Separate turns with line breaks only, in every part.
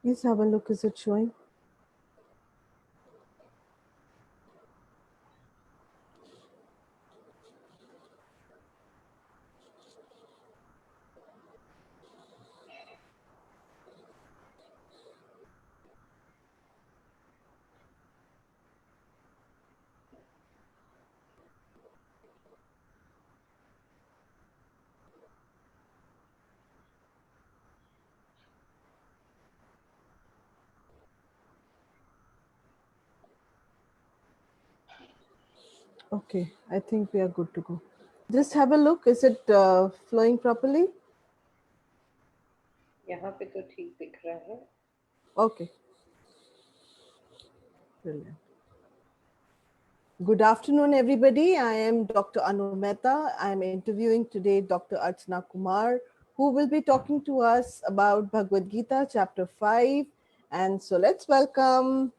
Please have a look. Is it showing? Okay, I think we are good to go. Just have a look. Is it flowing properly?
यहाँ पे तो ठीक दिख रहा है.
Okay, brilliant. Good afternoon, everybody. I am Dr. Anu Mehta. I am interviewing today Dr. Archana Kumar, who will be talking to us about Bhagavad Gita, chapter 5. And so let's welcome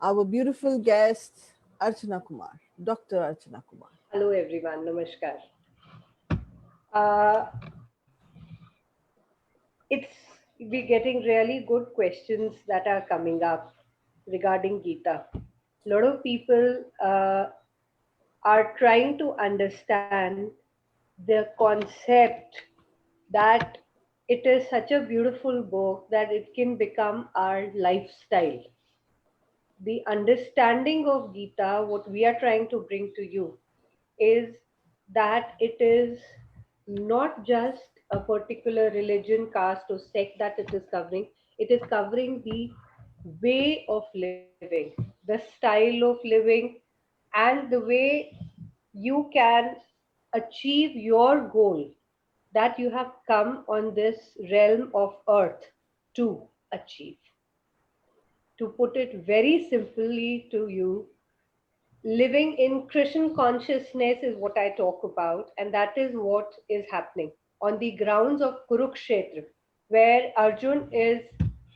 our beautiful guest, Archana Kumar, Dr. Archana Kumar.
Hello everyone, namaskar. Uh, it's we're getting really good questions that are coming up regarding Gita. A lot of people are trying to understand the concept that it is such a beautiful book that it can become our lifestyle. The understanding of Gita, what we are trying to bring to you, is that it is not just a particular religion, caste, or sect that it is covering. It is covering the way of living, the style of living, and the way you can achieve your goal that you have come on this realm of earth to achieve. To put it very simply to you, living in Christian consciousness is what I talk about, and that is what is happening on the grounds of Kurukshetra, where Arjun is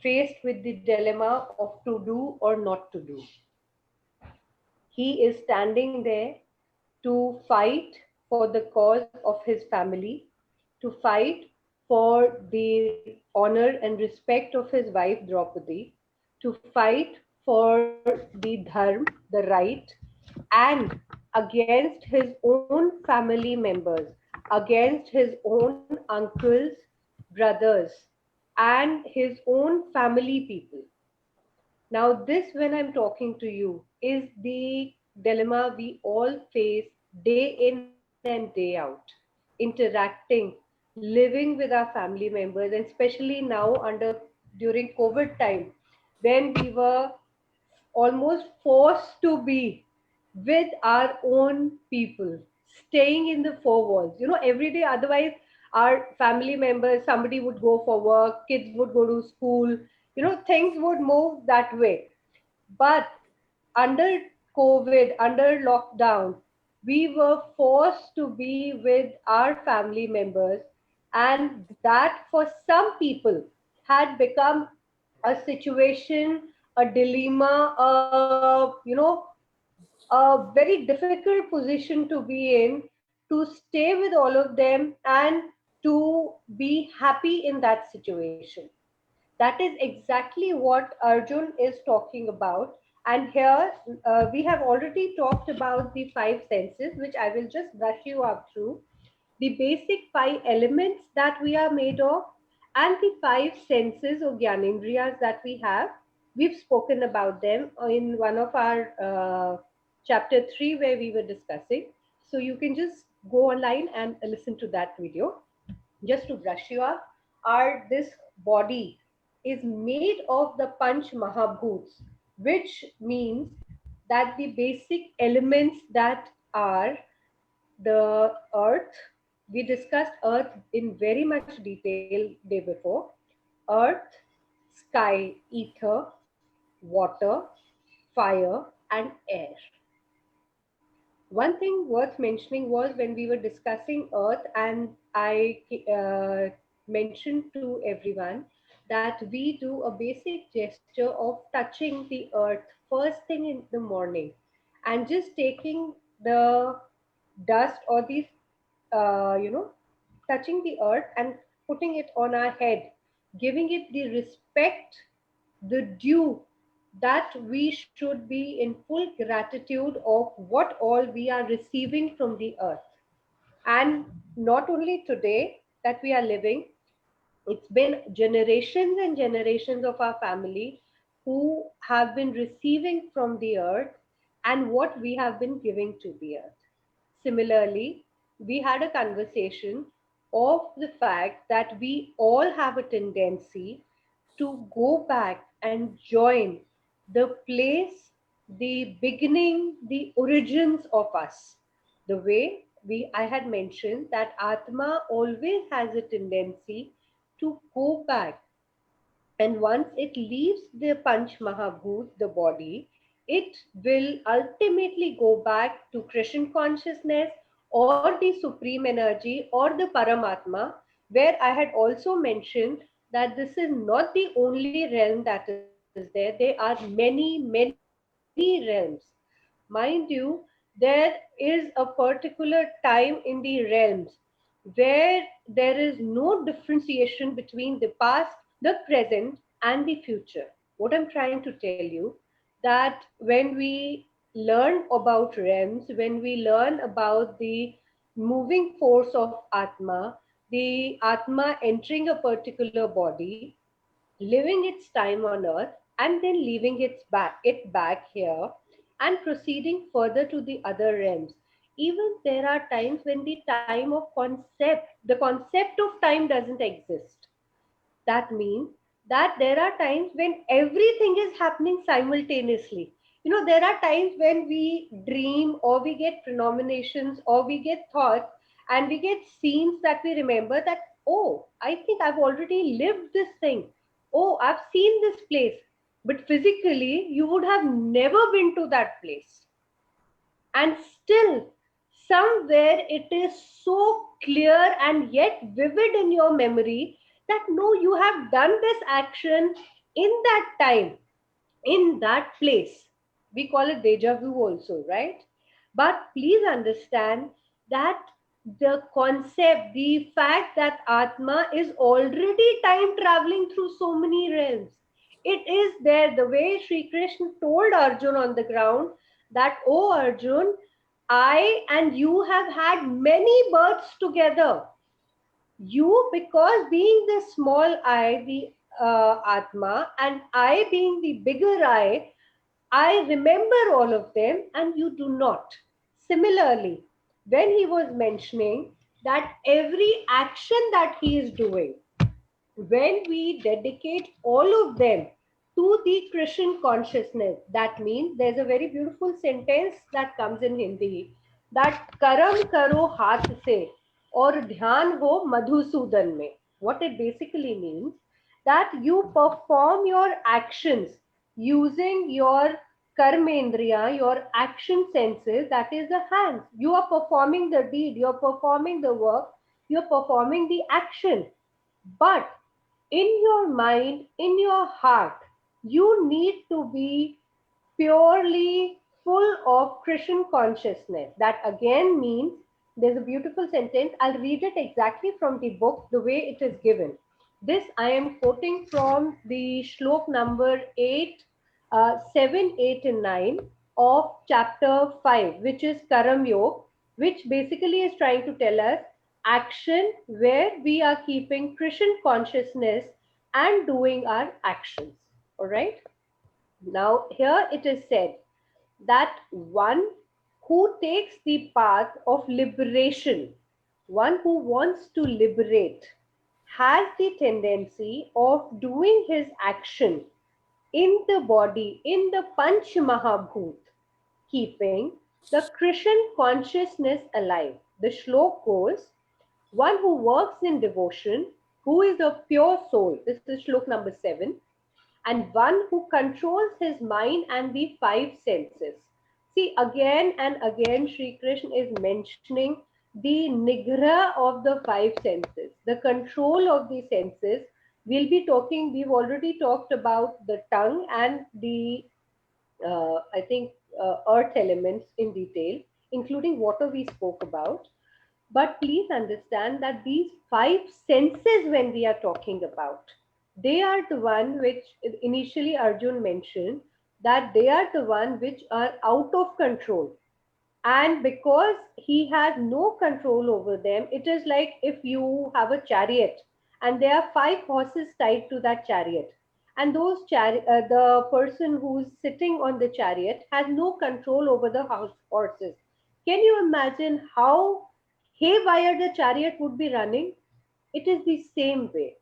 faced with the dilemma of to do or not to do. He is standing there to fight for the cause of his family, to fight for the honor and respect of his wife Draupadi, to fight for the dharma, the right, and against his own family members, against his own uncles, brothers, and his own family people. Now, this, when I'm talking to you, is the dilemma we all face day in and day out, interacting, living with our family members, and especially now during COVID time, when we were almost forced to be with our own people, staying in the four walls. Every day, otherwise, our family members, somebody would go for work, kids would go to school, things would move that way. But under COVID, under lockdown, we were forced to be with our family members, and that for some people had become a situation, a dilemma, a very difficult position to be in, to stay with all of them and to be happy in that situation. That is exactly what Arjun is talking about. And here we have already talked about the five senses, which I will just brush you up through. The basic five elements that we are made of, and the five senses or Gyanendriyas that we have. We've spoken about them in one of our chapter 3 where we were discussing. So you can just go online and listen to that video. Just to brush you up, this body is made of the Panch Mahabhuts, which means that the basic elements that are the earth. We discussed earth in very much detail day before. Earth, sky, ether, water, fire, and air. One thing worth mentioning was when we were discussing earth, and I mentioned to everyone that we do a basic gesture of touching the earth first thing in the morning and just taking the dust or these, touching the earth and putting it on our head, giving it the respect the due that we should be in full gratitude of what all we are receiving from the earth. And not only today that we are living, it's been generations and generations of our family who have been receiving from the earth and what we have been giving to the earth. Similarly, we had a conversation of the fact that we all have a tendency to go back and join the place, the beginning, the origins of us. The way I had mentioned that Atma always has a tendency to go back, and once it leaves the Panch Mahabhut, the body, it will ultimately go back to Krishna consciousness or the supreme energy or the Paramatma, where I had also mentioned that this is not the only realm that is there. There are many realms. Mind you, there is a particular time in the realms where there is no differentiation between the past, the present, and the future. What I'm trying to tell you, that when we learn about realms, when we learn about the moving force of Atma, the Atma entering a particular body, living its time on earth, and then leaving it back here and proceeding further to the other realms. Even there are times when the concept of time doesn't exist. That means that there are times when everything is happening simultaneously. There are times when we dream, or we get premonitions, or we get thoughts, and we get scenes that we remember that, oh, I think I've already lived this thing. Oh, I've seen this place. But physically, you would have never been to that place, and still somewhere it is so clear and yet vivid in your memory that no, you have done this action in that time, in that place. We call it deja vu also, right? But please understand that the concept, the fact that Atma is already time traveling through so many realms. It is there, the way Sri Krishna told Arjun on the ground that, oh Arjun, I and you have had many births together. You, because being the small I, the Atma, and I being the bigger I remember all of them and you do not. Similarly, when he was mentioning that every action that he is doing, when we dedicate all of them to the Krishna consciousness, that means there's a very beautiful sentence that comes in Hindi, that karam karo haath se or dhyan ho madhusudan mein. What it basically means, that you perform your actions using your karmendriya, your action senses, that is the hands. You are performing the deed, you're performing the work, you're performing the action. But in your mind, in your heart, you need to be purely full of Krishna consciousness. That again means, there's a beautiful sentence. I'll read it exactly from the book, the way it is given. This I am quoting from the shlok number 8, 7, 8, and 9 of chapter 5, which is Karam Yog, which basically is trying to tell us action where we are keeping Krishna consciousness and doing our actions. All right. Now, here it is said that one who takes the path of liberation, one who wants to liberate, has the tendency of doing his action in the body, in the Panch Mahabhut, keeping the Krishna consciousness alive. The shlok goes, one who works in devotion, who is a pure soul, this is shlok number 7, and one who controls his mind and the five senses. See, again and again, Sri Krishna is mentioning the nigra of the five senses, the control of the senses. We've already talked about the tongue and the, I think, earth elements in detail, including water we spoke about. But please understand that these five senses, when we are talking about, They are the one which initially Arjun mentioned, that they are the one which are out of control. And because he has no control over them, it is like if you have a chariot and there are five horses tied to that chariot, and the person who's sitting on the chariot has no control over the horses. Can you imagine how haywire the chariot would be running? It is the same way.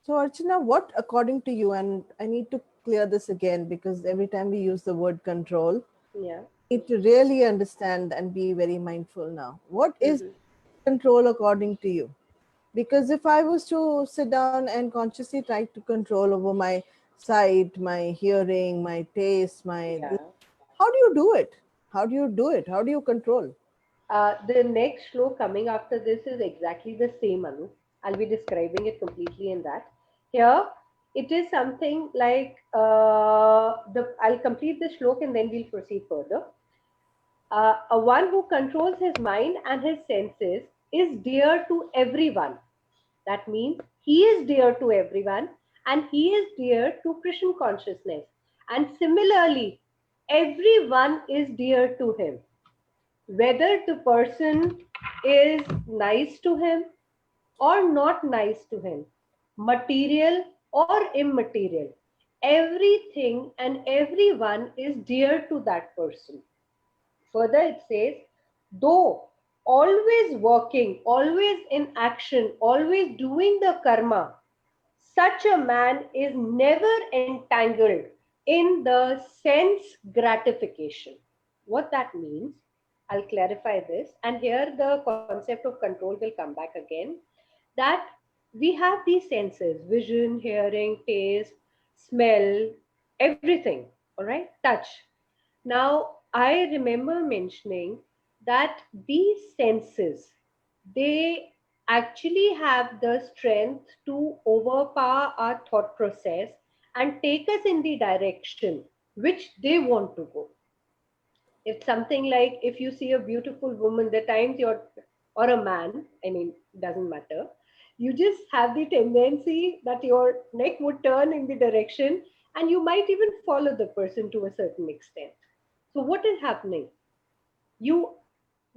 So, Archana, what according to you, and I need to clear this again because every time we use the word control,
Yeah.
we need to really understand and be very mindful now. What is
Hmm.
control according to you? Because if I was to sit down and consciously try to control over my sight, my hearing, my taste,
Yeah.
how do you do it? How do you do it? How do you control?
The next flow coming after this is exactly the same, Anu. I'll be describing it completely in that. Here, it is something like I'll complete the shlok and then we'll proceed further. A one who controls his mind and his senses is dear to everyone. That means he is dear to everyone and he is dear to Krishna consciousness. And similarly, everyone is dear to him, whether the person is nice to him or not nice to him, material or immaterial. Everything and everyone is dear to that person. Further, it says, though always working, always in action, always doing the karma, such a man is never entangled in the sense gratification. What that means, I'll clarify this. And here the concept of control will come back again. That we have these senses: vision, hearing, taste, smell, everything. All right, touch. Now, I remember mentioning that these senses, they actually have the strength to overpower our thought process and take us in the direction which they want to go. It's something like if you see a beautiful woman, the times you're, or a man, I mean, doesn't matter, you just have the tendency that your neck would turn in the direction and you might even follow the person to a certain extent. So, what is happening? You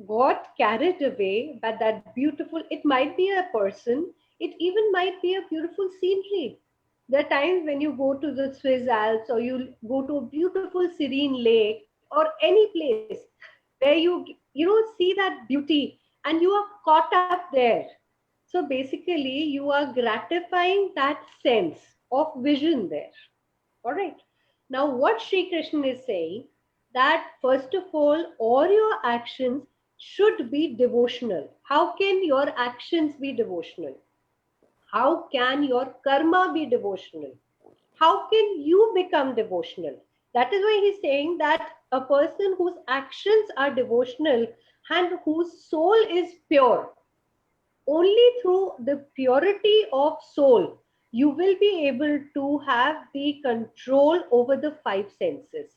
got carried away by that beautiful, it might be a person, it even might be a beautiful scenery. There are times when you go to the Swiss Alps or you go to a beautiful serene lake or any place where you see that beauty and you are caught up there. So basically you are gratifying that sense of vision there. All right. Now, what Sri Krishna is saying, that first of all your actions should be devotional. How can your actions be devotional? How can your karma be devotional? How can you become devotional? That is why he's saying that a person whose actions are devotional and whose soul is pure, only through the purity of soul you will be able to have the control over the five senses.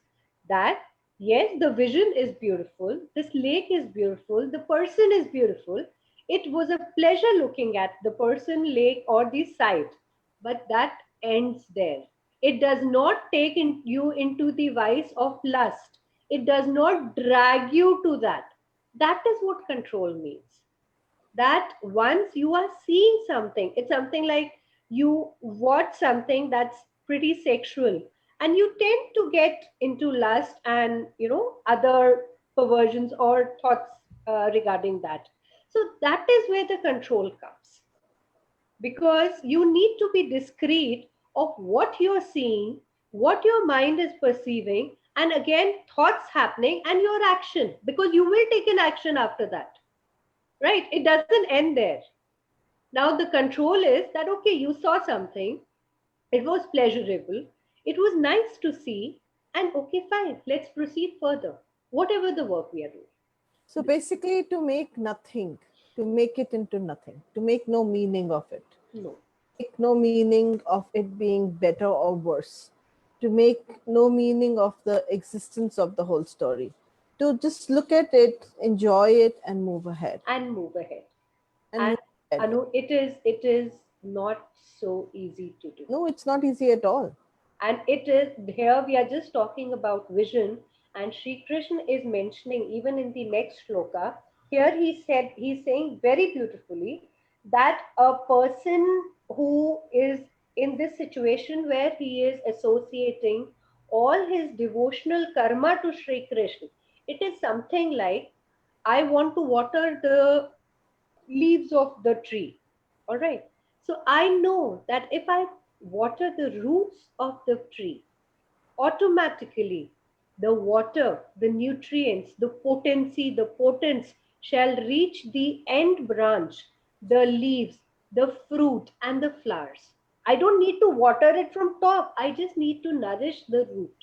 That yes, the vision is beautiful, this lake is beautiful, the person is beautiful, it was a pleasure looking at the person, lake, or the sight, but that ends there. It does not take you into the vice of lust, it does not drag you to that. That is what control means. That once you are seeing something, it's something like you watch something that's pretty sexual and you tend to get into lust and other perversions or thoughts regarding that. So that is where the control comes, because you need to be discreet of what you're seeing, what your mind is perceiving, and again thoughts happening and your action, because you will take an action after that, right? It doesn't end there. Now, the control is that, okay, you saw something, it was pleasurable, it was nice to see, and okay, fine, let's proceed further, whatever the work we are doing.
So basically, to make nothing, to make it into nothing, to make no meaning of it,
No.
make no meaning of it being better or worse, to make no meaning of the existence of the whole story, to just look at it, enjoy it, and move ahead.
And move ahead.
And
And
move ahead.
Anu, it is not so easy to do.
No, it's not easy at all.
And it is here we are just talking about vision, and Sri Krishna is mentioning even in the next shloka. Here he's saying very beautifully that a person who is in this situation where he is associating all his devotional karma to Sri Krishna, it is something like, I want to water the leaves of the tree. All right. So I know that if I water the roots of the tree, automatically the water, the nutrients, the potency, the potence shall reach the end branch, the leaves, the fruit, and the flowers. I don't need to water it from top, I just need to nourish the root.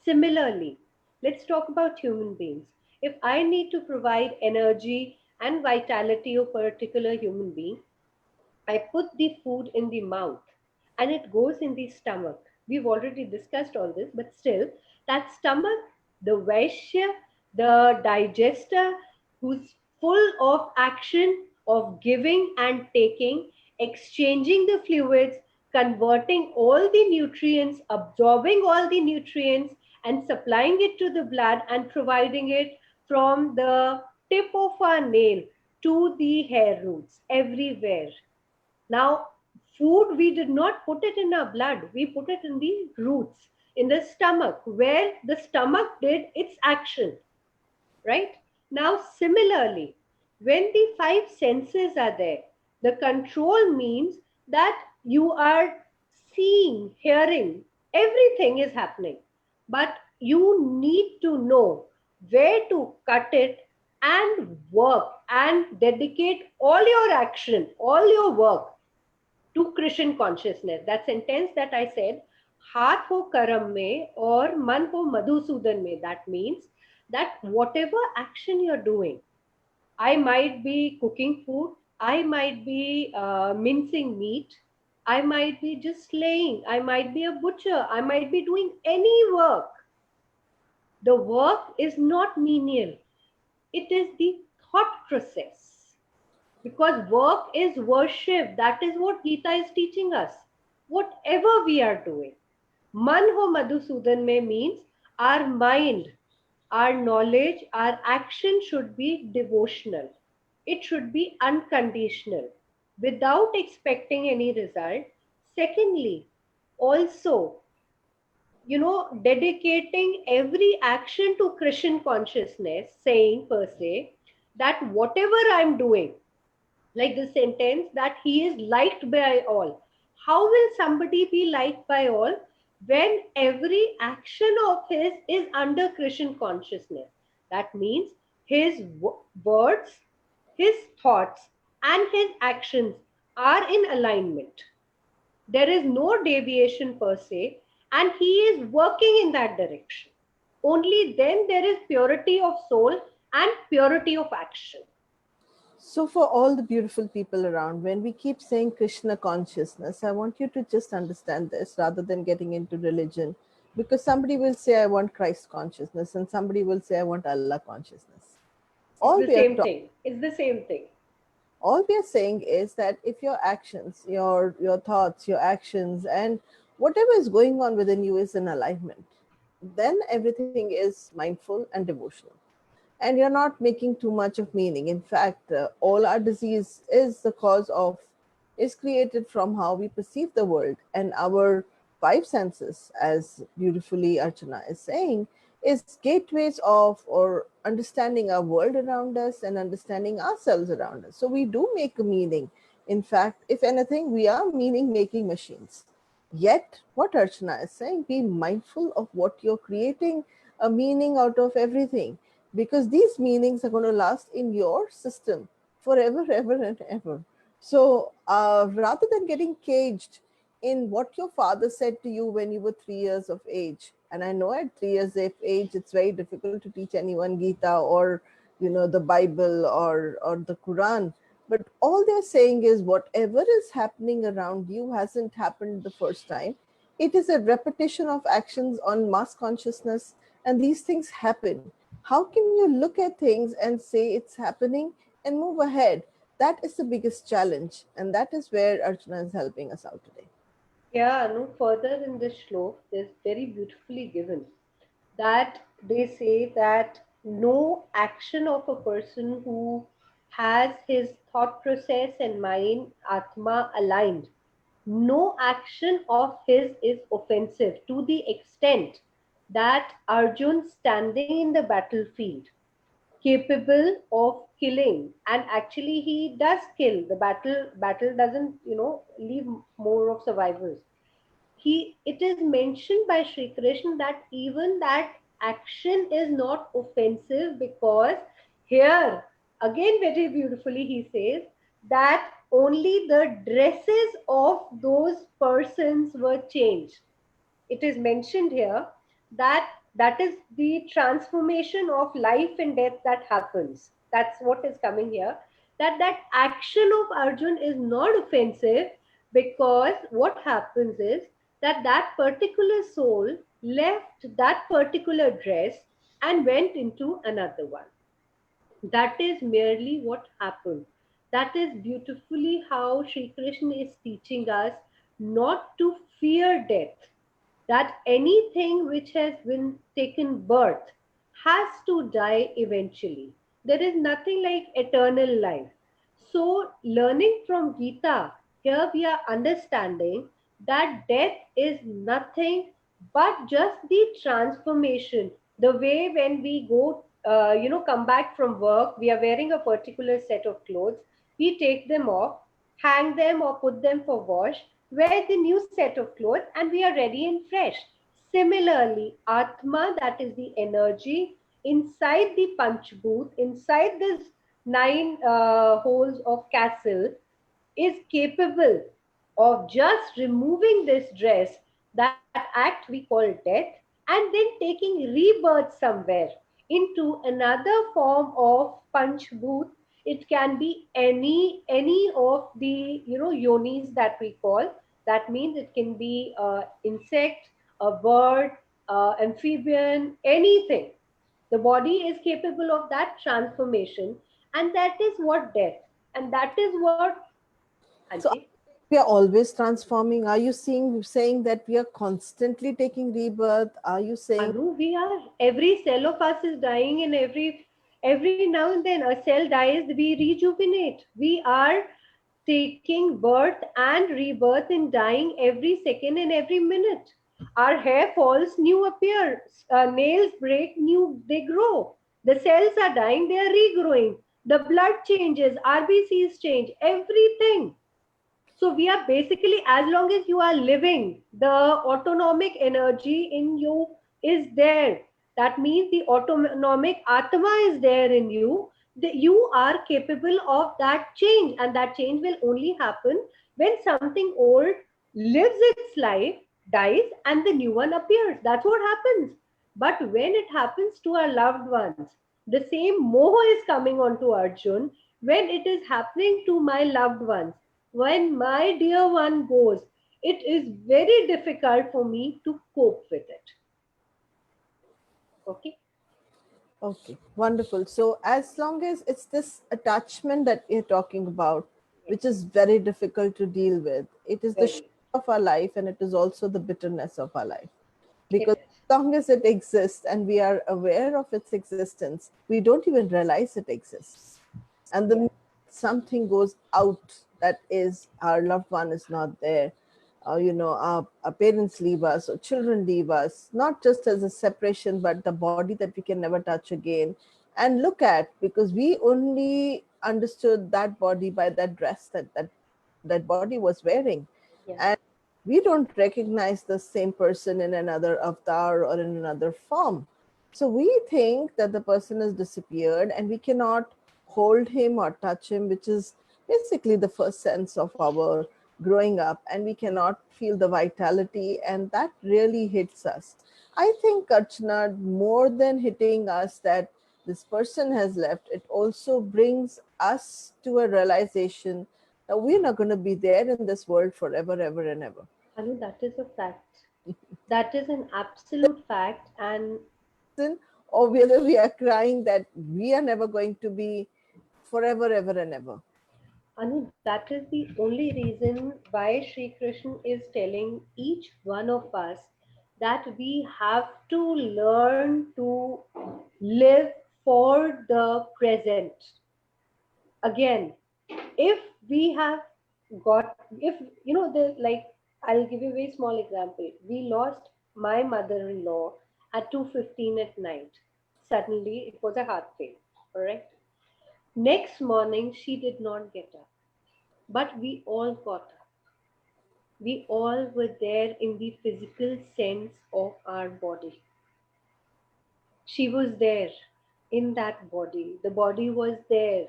Similarly, let's talk about human beings. If I need to provide energy and vitality of a particular human being, I put the food in the mouth and it goes in the stomach. We've already discussed all this, but still, that stomach, the Vaishya, the digester, who's full of action of giving and taking, exchanging the fluids, converting all the nutrients, absorbing all the nutrients, and supplying it to the blood and providing it from the tip of our nail to the hair roots everywhere. Now, food, we did not put it in our blood, we put it in the roots, in the stomach, where the stomach did its action, right? Now, similarly, when the five senses are there, the control means that you are seeing, hearing, everything is happening. But you need to know where to cut it and work and dedicate all your action, all your work to Krishna consciousness. That sentence that I said, हाथ हो कर्म में और मन हो मधुसूदन में, that means that whatever action you're doing, I might be cooking food, I might be mincing meat, I might be just slaying, I might be a butcher, I might be doing any work. The work is not menial, it is the thought process. Because work is worship. That is what Gita is teaching us. Whatever we are doing. Man ho Madhusudan mein means our mind, our knowledge, our action should be devotional. It should be unconditional without expecting any result. Secondly, also, dedicating every action to Krishna consciousness, saying per se that whatever I'm doing, like the sentence that he is liked by all. How will somebody be liked by all when every action of his is under Krishna consciousness? That means his words, his thoughts, and his actions are in alignment. There is no deviation per se, and he is working in that direction. Only then there is purity of soul and purity of action.
So, for all the beautiful people around, when we keep saying Krishna consciousness, I want you to just understand this rather than getting into religion. Because somebody will say, I want Christ consciousness, and somebody will say, I want Allah consciousness.
It's
All
the
we are
same
talking
thing. It's the same thing.
all we are saying is that if your actions, your thoughts, your actions, and whatever is going on within you is in alignment, then everything is mindful and devotional, and you're not making too much of meaning. In fact, all our disease is the cause of is created from how we perceive the world, and our five senses, as beautifully Archana is saying, is gateways of or understanding our world around us and understanding ourselves around us. So we do make a meaning. In fact, if anything, we are meaning making machines. Yet, what Archana is saying, be mindful of what you're creating a meaning out of everything, because these meanings are going to last in your system forever, ever, and ever. So rather than getting caged in what your father said to you when you were 3 years of age, and I know at 3 years of age, it's very difficult to teach anyone Gita or the Bible or the Quran. But all they're saying is whatever is happening around you hasn't happened the first time. It is a repetition of actions on mass consciousness, and these things happen. How can you look at things and say it's happening and move ahead? That is the biggest challenge, and that is where Archana is helping us out today.
Yeah, no, further in this shlok, there's very beautifully given that they say that no action of a person who has his thought process and mind, Atma, aligned, no action of his is offensive to the extent that Arjun standing in the battlefield capable of killing, and actually he does kill. The battle doesn't, leave more of survivors. He, it is mentioned by Sri Krishna that even that action is not offensive, because here again very beautifully he says that only the dresses of those persons were changed. It is mentioned here that that is the transformation of life and death that happens. That's what is coming here, that that action of Arjun is not offensive, because what happens is that that particular soul left that particular dress and went into another one. That is merely what happened. That is beautifully how Sri Krishna is teaching us not to fear death, that anything which has been taken birth has to die eventually. There is nothing like eternal life. So, learning from Gita, here we are understanding that death is nothing but just the transformation. The way when we go, come back from work, we are wearing a particular set of clothes, we take them off, hang them or put them for wash, wear the new set of clothes, and we are ready and fresh. Similarly, Atma, that is the energy inside the punch booth, inside this nine holes of castle, is capable of just removing this dress, that act we call death, and then taking rebirth somewhere into another form of punch booth. It can be any of the yonis that we call. That means it can be insect, a bird, amphibian, anything. The body is capable of that transformation, and that is what death, and that is what.
So
Anji?
we are always transforming. Are you saying that we are constantly taking rebirth? Are you saying
Anu, we are, every cell of us is dying, and every now and then a cell dies, we rejuvenate. We are taking birth and rebirth and dying every second and every minute. Our hair falls, new appear. Nails break, new they grow. The cells are dying, they are regrowing. The blood changes, RBCs change, everything. So we are basically, as long as you are living, the autonomic energy in you is there. That means the autonomic Atma is there in you. That you are capable of that change, and that change will only happen when something old lives its life, dies, and the new one appears. That's what happens. But when it happens to our loved ones, the same moho is coming onto Arjun. When it is happening to my loved ones, when my dear one goes, it is very difficult for me to cope with it. Okay?
okay, wonderful. So as long as it's this attachment that we're talking about,
Yes,
which is very difficult to deal with, it is the
very.
shape of our life and it is also the bitterness of our life.
It
Because
is.
as long as it exists and we are aware of its existence, we don't even realize it exists. And the
Yeah.
minute something goes out, that is, our loved one is not there, our parents leave us or children leave us, not just as a separation, but the body that we can never touch again and look at, because we only understood that body by that dress that body was wearing.
Yeah.
And we don't recognize the same person in another avatar or in another form. So we think that the person has disappeared and we cannot hold him or touch him, which is basically the first sense of our growing up, and we cannot feel the vitality, and that really hits us. I think, Archana, more than hitting us that this person has left, it also brings us to a realization that we're not going to be there in this world forever, ever, and ever.
Anu, that is a fact. That is an absolute fact. And
Sin, or whether we are crying that we are never going to be forever, ever, and ever.
Anu, that is the only reason why Sri Krishna is telling each one of us that we have to learn to live for the present. Again, if we have got, if you know, the like, I'll give you a very small example. We lost my mother-in-law at 2:15 at night. Suddenly, it was a heart failure. All right. Next morning, she did not get up, but we all got up. We all were there in the physical sense of our body. She was there in that body. The body was there.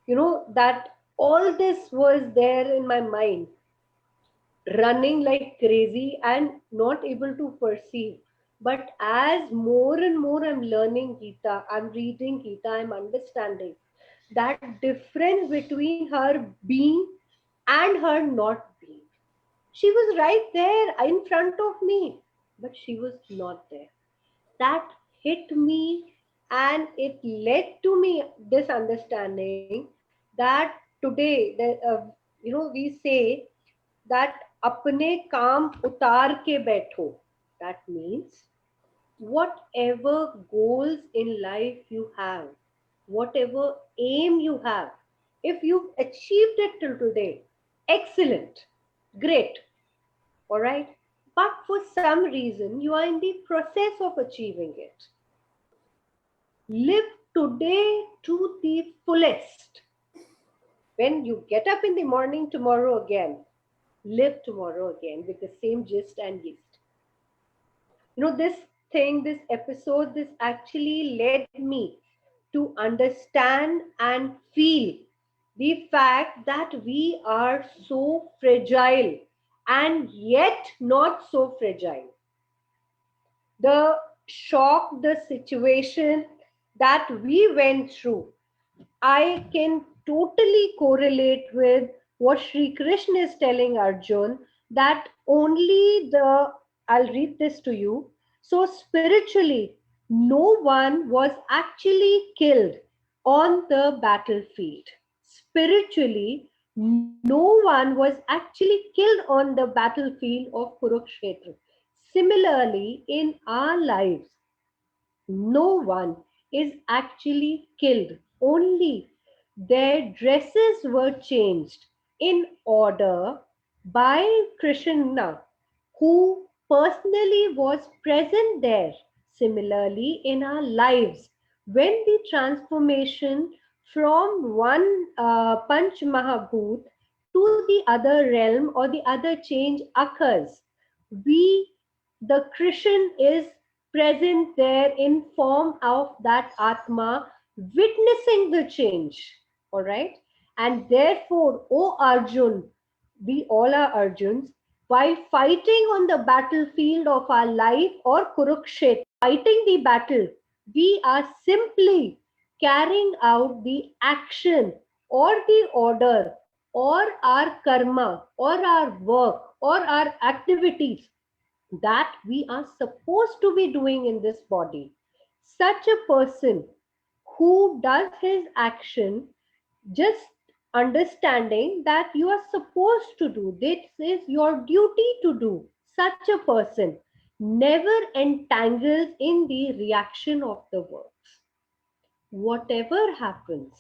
That all this was there in my mind, running like crazy and not able to perceive. But as more and more I'm learning Gita, I'm reading Gita, I'm understanding that difference between her being and her not being. She was right there in front of me, but she was not there. That hit me, and it led to me this understanding that today, we say that apne kaam utar ke baitho. That means whatever goals in life you have, whatever aim you have, if you've achieved it till today, excellent, great, all right. But for some reason you are in the process of achieving it. Live today to the fullest. When you get up in the morning tomorrow again, live tomorrow again with the same gist and gist. This thing, this episode, this actually led me to understand and feel the fact that we are so fragile and yet not so fragile. The shock, the situation that we went through, I can totally correlate with what Sri Krishna is telling Arjun, that only I'll read this to you. So, spiritually, no one was actually killed on the battlefield. Spiritually, no one was actually killed on the battlefield of Kurukshetra. Similarly, in our lives, no one is actually killed, only their dresses were changed in order by Krishna, who personally was present there. Similarly, in our lives, when the transformation from one Panch Mahabhut to the other realm or the other change occurs, we, the Krishna is present there in form of that Atma, witnessing the change. All right. And therefore, O Arjun, we all are Arjuns, while fighting on the battlefield of our life or Kurukshetra, fighting the battle, we are simply carrying out the action or the order or our karma or our work or our activities that we are supposed to be doing in this body. Such a person who does his action just understanding that you are supposed to do, this is your duty to do, such a person never entangles in the reaction of the works. Whatever happens,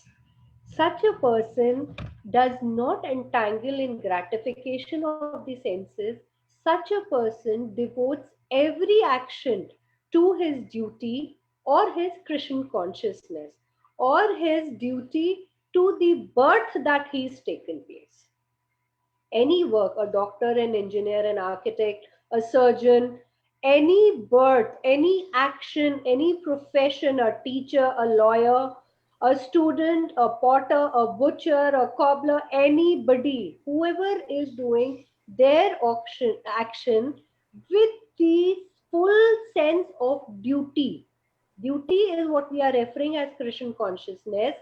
such a person does not entangle in gratification of the senses. Such a person devotes every action to his duty or his Krishna consciousness or his duty to the birth that he's taken place. Any work, a doctor, an engineer, an architect, a surgeon, any birth, any action, any profession, a teacher, a lawyer, a student, a potter, a butcher, a cobbler, anybody, whoever is doing their action with the full sense of duty. Duty is what we are referring as Krishna consciousness,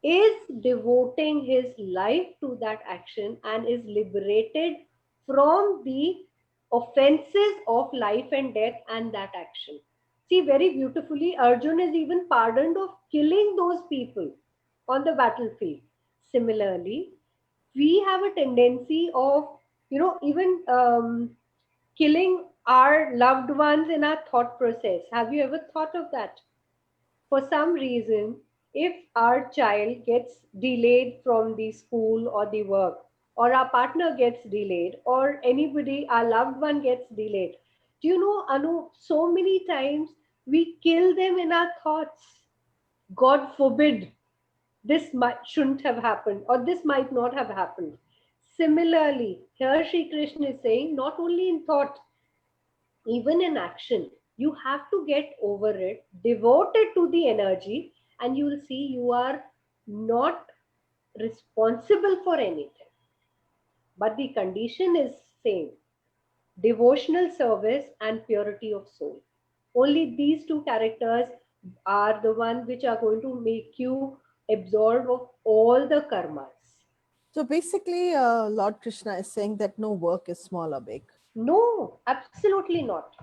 is devoting his life to that action and is liberated from the offenses of life and death and that action. See, very beautifully, Arjun is even pardoned of killing those people on the battlefield. Similarly, we have a tendency of, even killing our loved ones in our thought process. Have you ever thought of that? For some reason, if our child gets delayed from the school or the work, or our partner gets delayed, or anybody, our loved one gets delayed, do you know, Anu, so many times we kill them in our thoughts. God forbid shouldn't have happened, or this might not have happened. Similarly, here Sri Krishna is saying, not only in thought, even in action, you have to get over it, devote it to the energy, and you will see you are not responsible for anything. But the condition is same: devotional service and purity of soul. Only these two characters are the one which are going to make you absorb of all the karmas.
So basically, Lord Krishna is saying that no work is small or big.
No, absolutely not.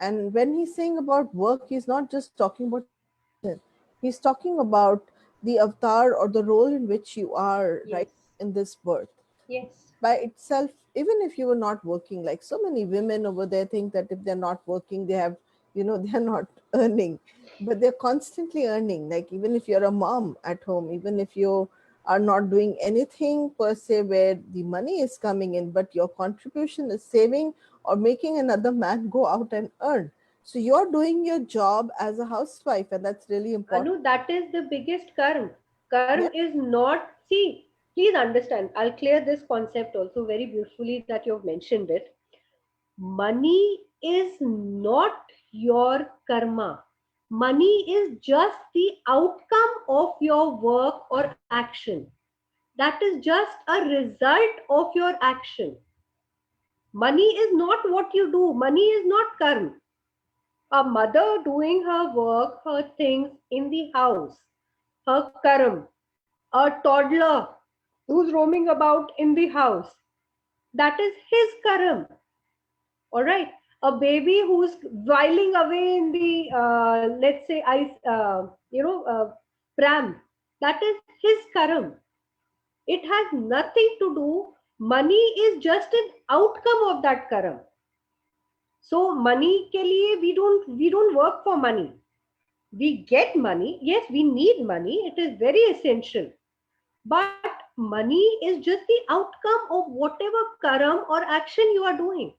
And when he's saying about work, he's not just talking about your profession. He's talking about the avatar or the role in which you are right
Yes,
in this birth.
yes.
By itself, even if you were not working, like so many women over there think that if they're not working, they have, they're not earning, but they're constantly earning. Like even if you're a mom at home, even if you are not doing anything per se where the money is coming in, but your contribution is saving or making another man go out and earn. So you're doing your job as a housewife, and that's really important.
Anu, that is the biggest karma. Karma
Yeah.
is not, see, please understand, I'll clear this concept also very beautifully that you've mentioned it. Money is not your karma. Money is just the outcome of your work or action. That is just a result of your action. Money is not what you do, money is not karma. A mother doing her work, her things in the house, her karam, a toddler who's roaming about in the house, that is his karam. All right. A baby who's whiling away in the, let's say, pram, that is his karam. It has nothing to do. Money is just an outcome of that karam. So money ke liye we don't work for money. We get money. Yes, we need money. It is very essential. But money is just the outcome of whatever karam or action you are doing.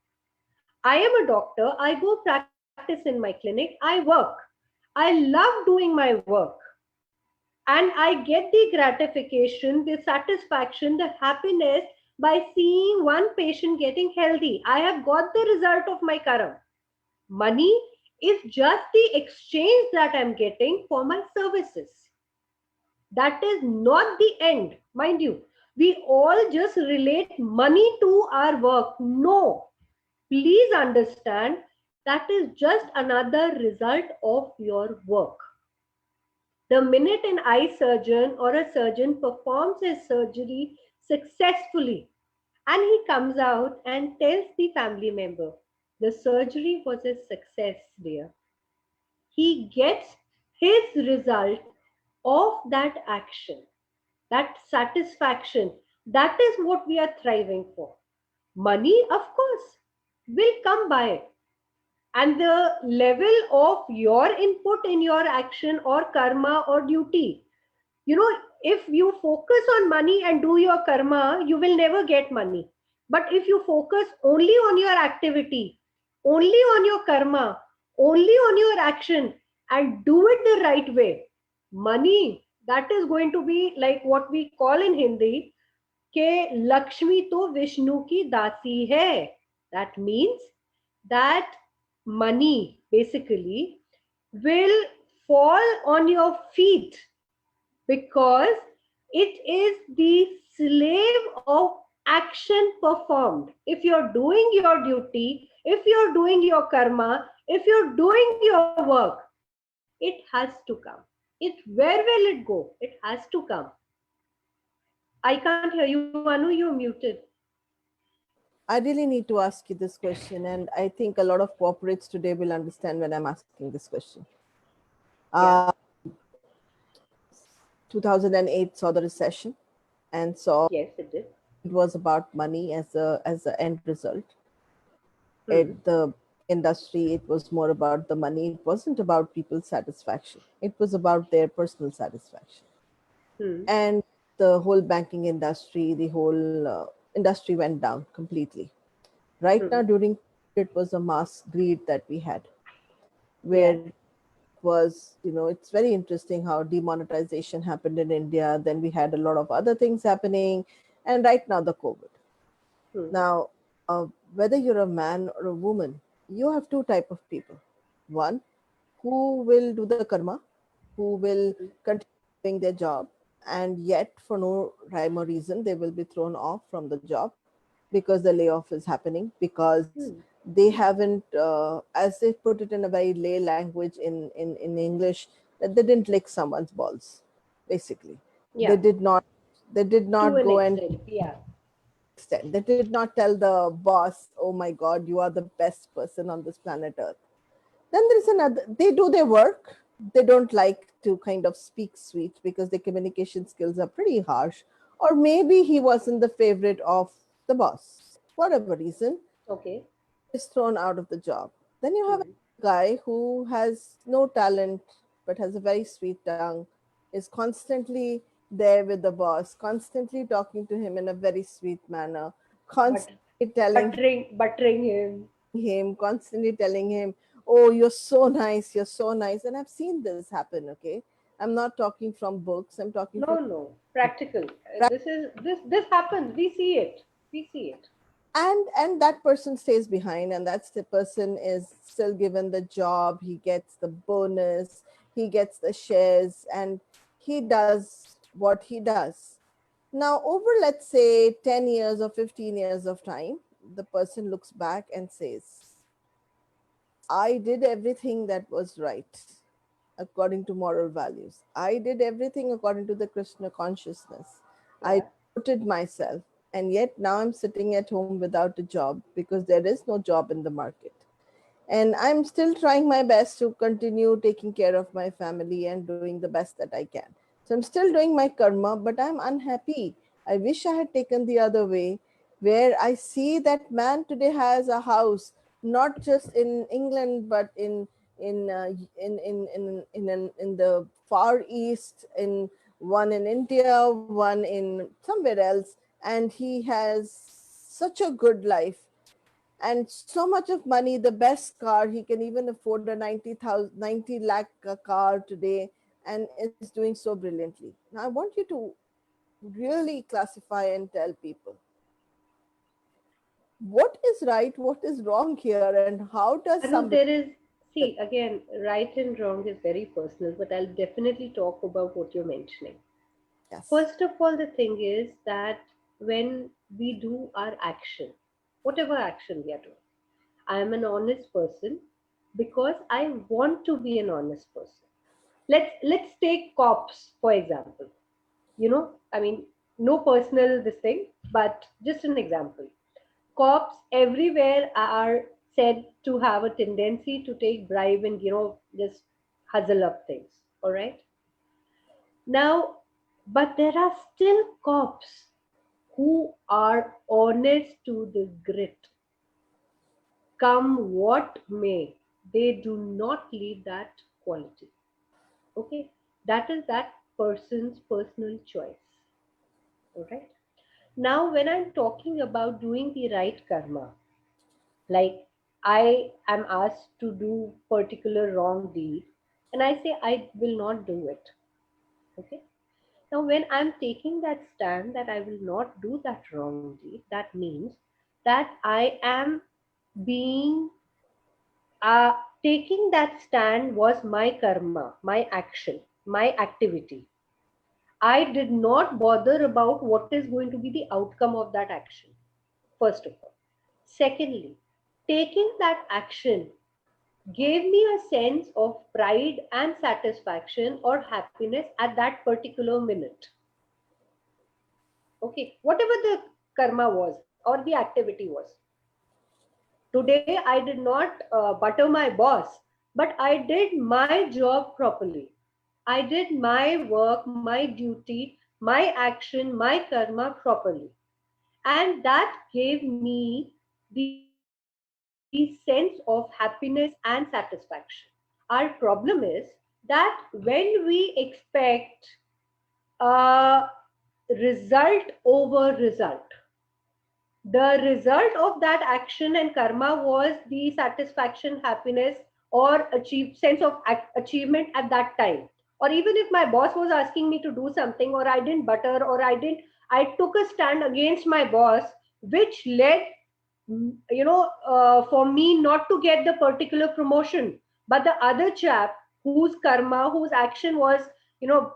I am a doctor. I go practice in my clinic. I work. I love doing my work. And I get the gratification, the satisfaction, the happiness by seeing one patient getting healthy. I have got the result of my karam. Money is just the exchange that I'm getting for my services. That is not the end, mind you. We all just relate money to our work. No, please understand that is just another result of your work. The minute an eye surgeon or a surgeon performs his surgery successfully and he comes out and tells the family member, the surgery was a success, dear. He gets his result of that action, that satisfaction. That is what we are thriving for. Money, of course, will come by, and the level of your input in your action or karma or duty. You know, if you focus on money and do your karma, you will never get money. But if you focus only on your activity, only on your karma, only on your action, and do it the right way, money, that is going to be like what we call in Hindi ke Lakshmi to Vishnu ki dasi hai. That means that money basically will fall on your feet because it is the slave of action performed. If you're doing your duty, if you're doing your karma, if you're doing your work, it has to come. Where will it go? It has to come. I can't hear you, Anu, you're muted.
I really need to ask you this question, and I think a lot of corporates today will understand when I'm asking this question.
Yeah.
2008 saw the recession. and saw
Yes, it did.
it was about money as a end result. At
Hmm.
the industry, it was more about the money. It wasn't about people's satisfaction. It was about their personal satisfaction.
Hmm.
And the whole banking industry, the whole industry went down completely. Right now,
Hmm.
during it was a mass greed that we had,
Yeah.
where was, it's very interesting how demonetization happened in India. Then we had a lot of other things happening, and right now the COVID.
Hmm.
Now, whether you're a man or a woman, you have two type of people. One who will do the karma, who will
Hmm.
continue doing their job, and yet for no rhyme or reason they will be thrown off from the job because the layoff is happening, because
Hmm.
they haven't, as they put it in a very lay language in English, that they didn't lick someone's balls, basically. They
Yeah.
did not, they did
To
not
an
go and
extent. Yeah.
extent. They did not tell the boss, "Oh my God, you are the best person on this planet Earth." Then there is another. They do their work. They don't like to kind of speak sweet because their communication skills are pretty harsh. Or maybe he wasn't the favorite of the boss. Whatever reason,
Okay.
is thrown out of the job. Then you have
Hmm.
a guy who has no talent but has a very sweet tongue, is constantly there with the boss, constantly talking to him in a very sweet manner,
But
constantly telling
buttering him.
him, constantly telling him, "Oh, you're so nice, you're so nice." And I've seen this happen, okay? I'm not talking from books, I'm talking from
No, no. Practical. This happens. We see it. We see it.
and that person stays behind, and that's the person is still given the job, he gets the bonus, he gets the shares, and he does what he does. Now over, let's say, 10 years or 15 years of time, the person looks back and says, "I did everything that was right according to moral values. I did everything according to the Krishna consciousness. I
Yeah.
devoted myself, and yet now I'm sitting at home without a job because there is no job in the market. And I'm still trying my best to continue taking care of my family and doing the best that I can. So I'm still doing my karma, but I'm unhappy. I wish I had taken the other way, where I see that man today has a house, not just in England, but in in the far east, in one in India, one in somewhere else, and he has such a good life and so much of money, the best car. He can even afford a 90 lakh car today, and is doing so brilliantly. Now I want you to really classify and tell people what is right, what is wrong here, and how does
I know
somebody.
there is, see, again, right and wrong is very personal, but I'll definitely talk about what you're mentioning.
Yes.
First of all, the thing is that when we do our action, whatever action we are doing, I am an honest person because I want to be an honest person. Let's take cops for example. I mean, no personal this thing, but just an example. Cops everywhere are said to have a tendency to take bribe and just hustle up things. All right. Now, but there are still cops who are honest to the grit. Come what may, they do not leave that quality. Okay, that is that person's personal choice. All right. Now, when I'm talking about doing the right karma, like I am asked to do particular wrong deed, and I say I will not do it. Okay. Now, when I'm taking that stand that I will not do that wrong deed, that means that I am being uh, taking that stand was my karma, my action, my activity. I did not bother about what is going to be the outcome of that action, first of all. Secondly, taking that action gave me a sense of pride and satisfaction or happiness at that particular minute. Okay, whatever the karma was or the activity was. Today, I did not butter my boss, but I did my job properly. I did my work, my duty, my action, my karma properly. And that gave me the sense of happiness and satisfaction. Our problem is that when we expect a result over result, the result of that action and karma was the satisfaction, happiness, or achieve sense of achievement at that time. Or even if my boss was asking me to do something, or I didn't butter, or I took a stand against my boss, which led, for me not to get the particular promotion, but the other chap whose karma, whose action was,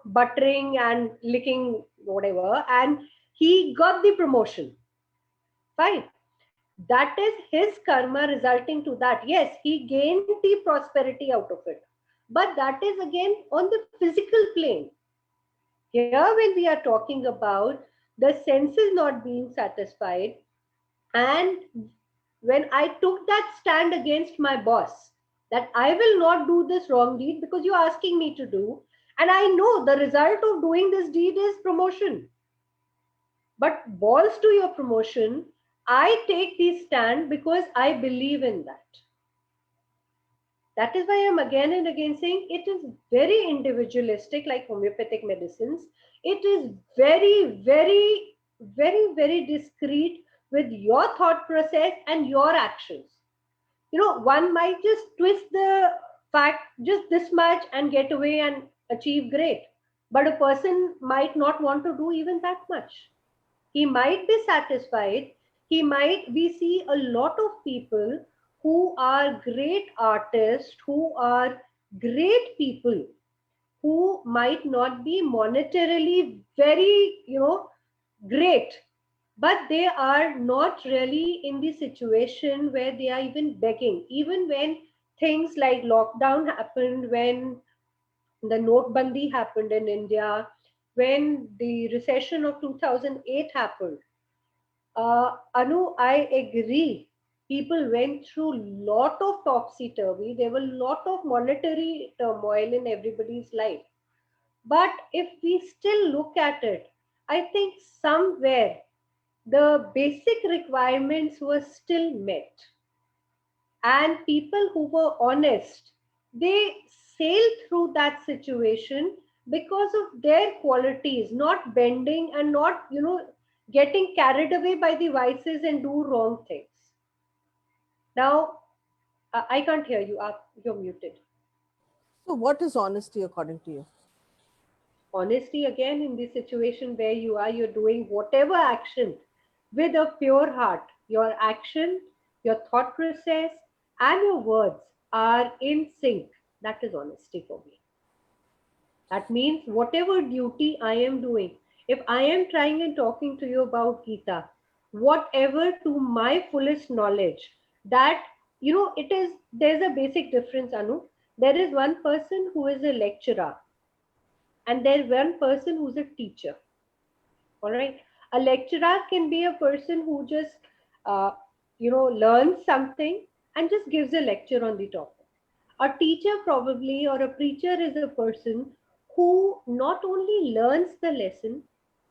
buttering and licking whatever, and he got the promotion. Fine, that is his karma resulting to that. Yes, he gained the prosperity out of it, but that is again on the physical plane. Here when we are talking about the senses not being satisfied, and when I took that stand against my boss, that I will not do this wrong deed because you're asking me to do, and I know the result of doing this deed is promotion, but balls to your promotion, I take the stand because I believe in that. That is why I'm again and again saying it is very individualistic, like homeopathic medicines. It is very, very, very, very discreet with your thought process and your actions. One might just twist the fact just this much and get away and achieve great. But a person might not want to do even that much. He might be satisfied. We see a lot of people who are great artists, who are great people, who might not be monetarily very, great, but they are not really in the situation where they are even begging. Even when things like lockdown happened, when the Notbandi happened in India, when the recession of 2008 happened, Anu, I agree. People went through lot of topsy turvy. There were lot of monetary turmoil in everybody's life. But if we still look at it, I think somewhere the basic requirements were still met, and people who were honest, they sailed through that situation because of their qualities, not bending and not, getting carried away by the vices and do wrong things. Now, I can't hear you. You're muted.
So, what is honesty according to you?
Honesty, again, in the situation where you're doing whatever action with a pure heart. Your action, your thought process, and your words are in sync. That is honesty for me. That means whatever duty I am doing, if I am trying and talking to you about Gita, whatever to my fullest knowledge, that, there's a basic difference, Anu. There is one person who is a lecturer, and there's one person who's a teacher. All right. A lecturer can be a person who just, uh, learns something and just gives a lecture on the topic. A teacher, probably, or a preacher, is a person who not only learns the lesson,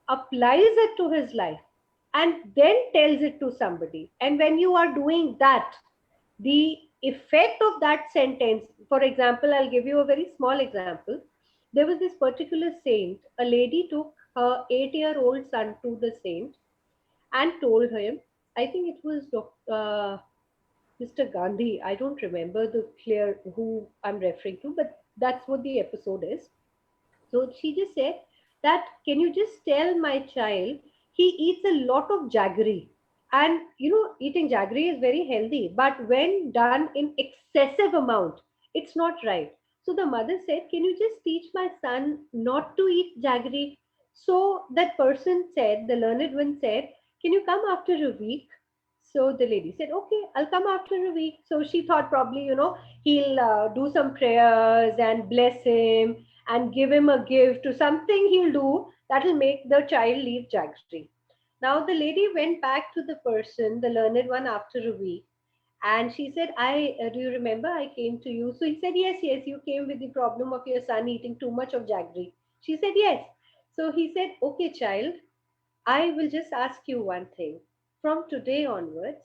applies it to his life, and then tells it to somebody. And when you are doing that, the effect of that sentence, for example, I'll give you a very small example. There was this particular saint. A lady took her 8-year-old son to the saint and told him, I think it was Mr. Gandhi. I don't remember the clear who I'm referring to, but that's what the episode is. So she just said that, can you just tell my child he eats a lot of jaggery? And eating jaggery is very healthy, but when done in excessive amount, it's not right. So the mother said, can you just teach my son not to eat jaggery? So that person said, the learned one said, can you come after a week? So the lady said, okay, I'll come after a week. So she thought probably, he'll do some prayers and bless him and give him a gift to something he'll do that will make the child leave jaggery. Now the lady went back to the person, the learned one, after a week, and she said, I do you remember I came to you? So he said, yes, yes, you came with the problem of your son eating too much of jaggery. She said, yes. So he said, okay, child, I will just ask you one thing. From today onwards,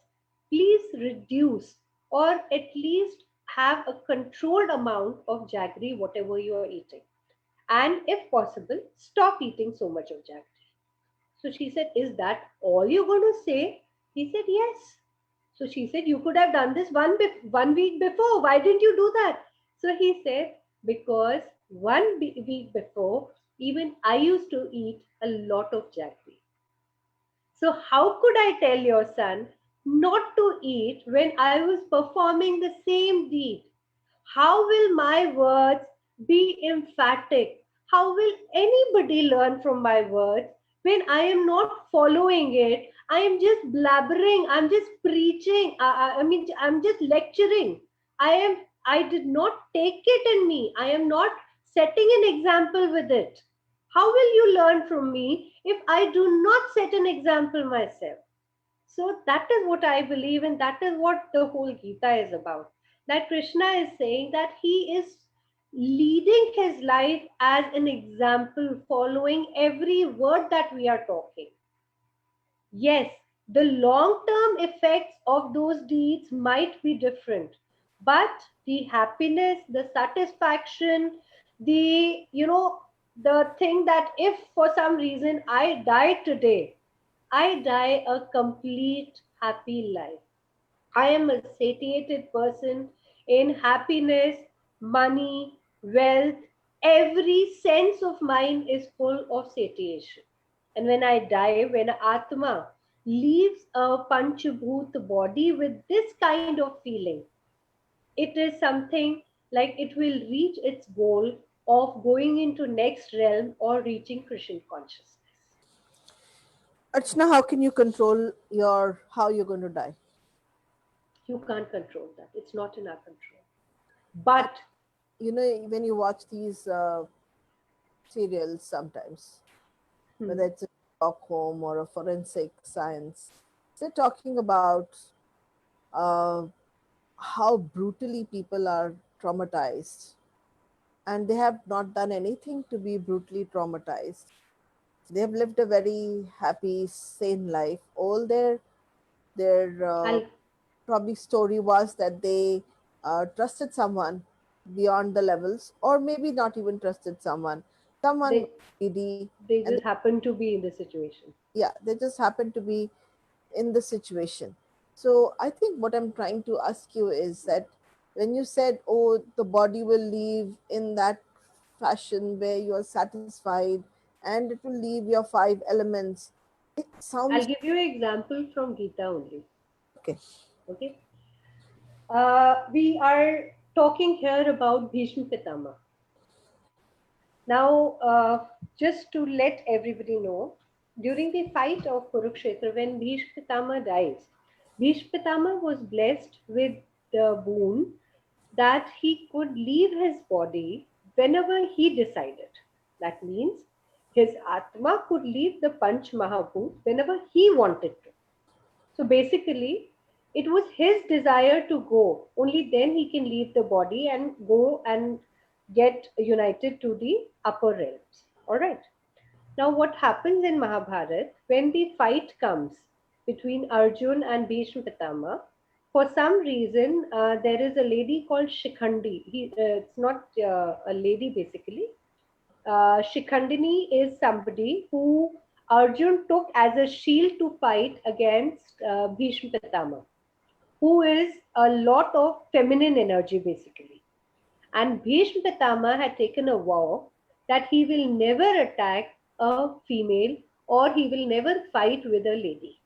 please reduce or at least have a controlled amount of jaggery, whatever you are eating. And if possible, stop eating so much of jaggery. So she said, is that all you're going to say? He said, yes. So she said, you could have done this 1 week before. Why didn't you do that? So he said, because week before, even I used to eat a lot of jaggery. So, how could I tell your son not to eat when I was performing the same deed? How will my words be emphatic? How will anybody learn from my words when I am not following it? I am just blabbering, I'm just preaching, I mean, I'm just lecturing. I did not take it in me. I am not setting an example with it. How will you learn from me if I do not set an example myself? So that is what I believe, and that is what the whole Gita is about. That Krishna is saying that he is leading his life as an example, following every word that we are talking. Yes, the long term effects of those deeds might be different, but the happiness, the satisfaction, the thing that if for some reason I die today, I die a complete happy life. I am a satiated person in happiness, money, wealth. Every sense of mine is full of satiation. And when I die, when Atma leaves a Panchabhut body with this kind of feeling, it is something like it will reach its goal of going into next realm or reaching Krishna consciousness.
Archana, how can you control your how you're going to die?
You can't control that. It's not in our control.
And
But
you know, when you watch these serials sometimes, whether
hmm,
it's a Stockholm or a forensic science, they're talking about uh, how brutally people are traumatized, and they have not done anything to be brutally traumatized. They have lived a very happy, sane life. All their
I'll
probably story was that they trusted someone beyond the levels, or maybe not even trusted someone. Someone
they
was greedy,
they
and
just happen to be in the situation.
yeah, they just happened to be in the situation. So I think what I'm trying to ask you is that when you said, oh, the body will leave in that fashion where you are satisfied and it will leave your five elements, it
I'll
sounds
give you an example from Gita only.
okay.
Okay, we are talking here about Bhishma Pitama. Now, just to let everybody know, during the fight of Kurukshetra, when Bhishma Pitama dies, Bhishma Pitama was blessed with the boon that he could leave his body whenever he decided. That means his Atma could leave the Panch Mahabhut whenever he wanted to. So basically, it was his desire to go. Only then he can leave the body and go and get united to the upper realms. All right. Now, what happens in Mahabharata when the fight comes between Arjun and Bhishma Pitama? For some reason, there is a lady called Shikhandi. It's not a lady basically. Shikhandini is somebody who Arjun took as a shield to fight against Bhishma Pitama, who is a lot of feminine energy basically. And Bhishma Pitama had taken a vow that he will never attack a female or he will never fight with a lady.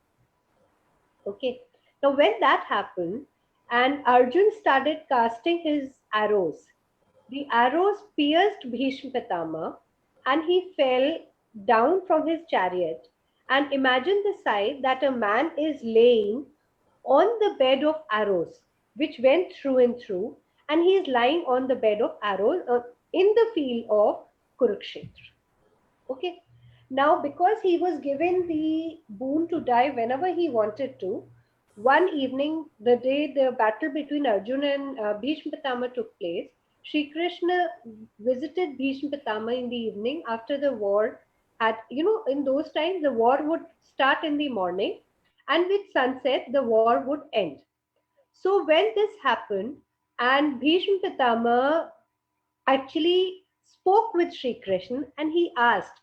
Okay. Now, when that happened, and Arjun started casting his arrows, the arrows pierced Bhishma Pitama and he fell down from his chariot. And imagine the sight that a man is laying on the bed of arrows, which went through and through, and he is lying on the bed of arrows in the field of Kurukshetra. Okay. Now, because he was given the boon to die whenever he wanted to, one evening, the day the battle between Arjun and Bhishma Pitama took place, Sri Krishna visited Bhishma Pitama in the evening after the war. At, in those times, the war would start in the morning, and with sunset, the war would end. So when this happened, and Bhishma Pitama actually spoke with Sri Krishna, and he asked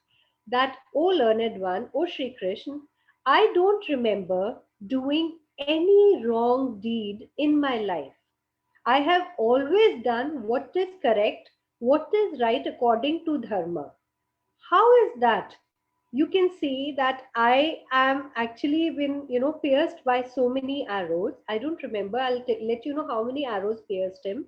that, O learned one, O Sri Krishna, I don't remember doing any wrong deed in my life. I have always done what is correct, what is right according to Dharma. How is that? You can see that I am actually been, pierced by so many arrows. I don't remember. I'll let you know how many arrows pierced him,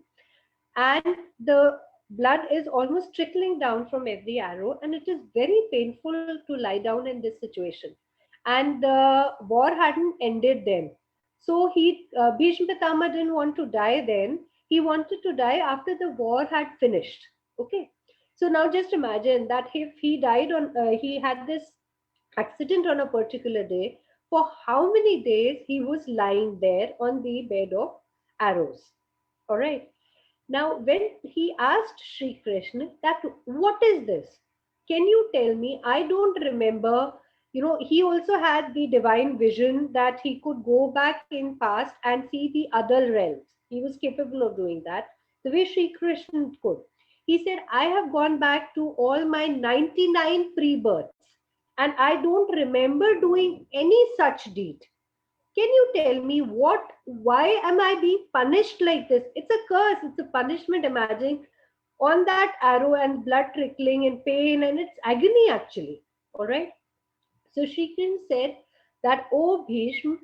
and the blood is almost trickling down from every arrow, and it is very painful to lie down in this situation. And the war hadn't ended then, so Bhishma Pitama didn't want to die then. He wanted to die after the war had finished. Okay, so now just imagine that if he died on he had this accident on a particular day, for how many days he was lying there on the bed of arrows. All right. Now, when he asked Sri Krishna that, what is this? Can you tell me? I don't remember. He also had the divine vision that he could go back in past and see the other realms. He was capable of doing that the way Sri Krishna could. He said, I have gone back to all my 99 pre-births, and I don't remember doing any such deed. Can you tell me why am I being punished like this? It's a curse, it's a punishment. Imagine on that arrow and blood trickling and pain, and it's agony actually. All right. So Shrikin said that, oh Bhishma,